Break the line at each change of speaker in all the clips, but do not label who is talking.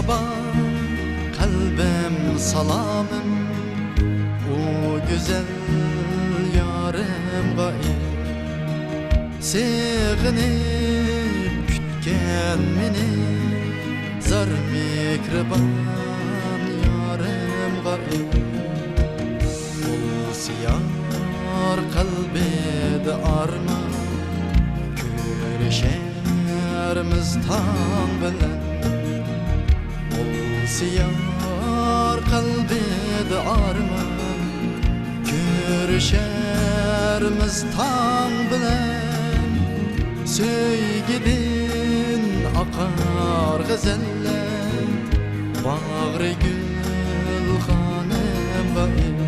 sabah kalbim salamım, o güzel yarım gayb. Seğinip kütken meni, zar mikriban yarım gayb. Ol siyar kalbide arman, görüşermiz tan bilen. Ol siyar kalbide arman, görüşermiz tan bilen. Söygidin akar gazeller, bağrı gülxanım gayb.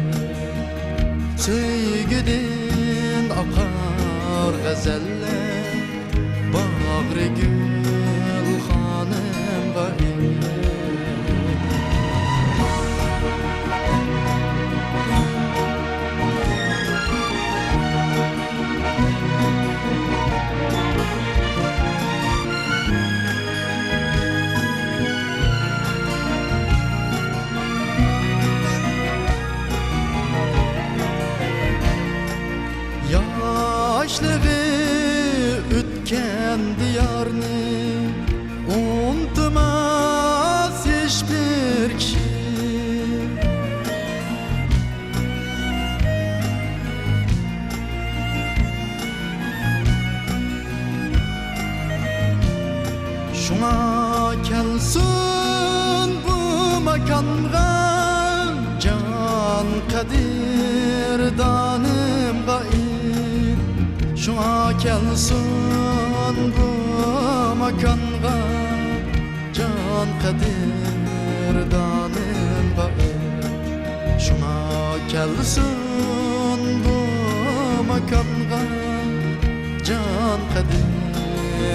Söygidin akar gazeller, bağrı gülxanım gayb. Yaşlığı ütken diyarını unutmaz hiçbir kişi. Şuna kelsin bu makanğa, can kadirdanım gayb. Şuna kelsin bu makanğa, can kadirdanım gayb. Şuna kelsin bu makanğa, can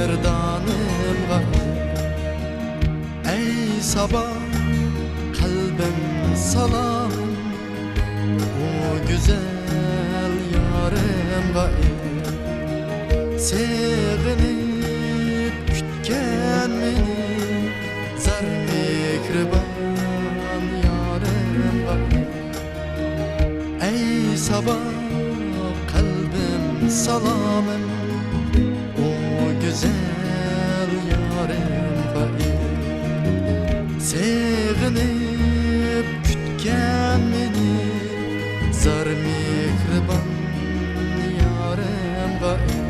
kadirdanım gayb. Ey sabah kalbim salamım, o güzel yarım gayb. Seğinip kütken meni, zar mikriban yarım gayb. Ey sabah kalbim salamım, o güzel yarım gayb. Seğinip kütken meni, zar mikriban yarım gayb.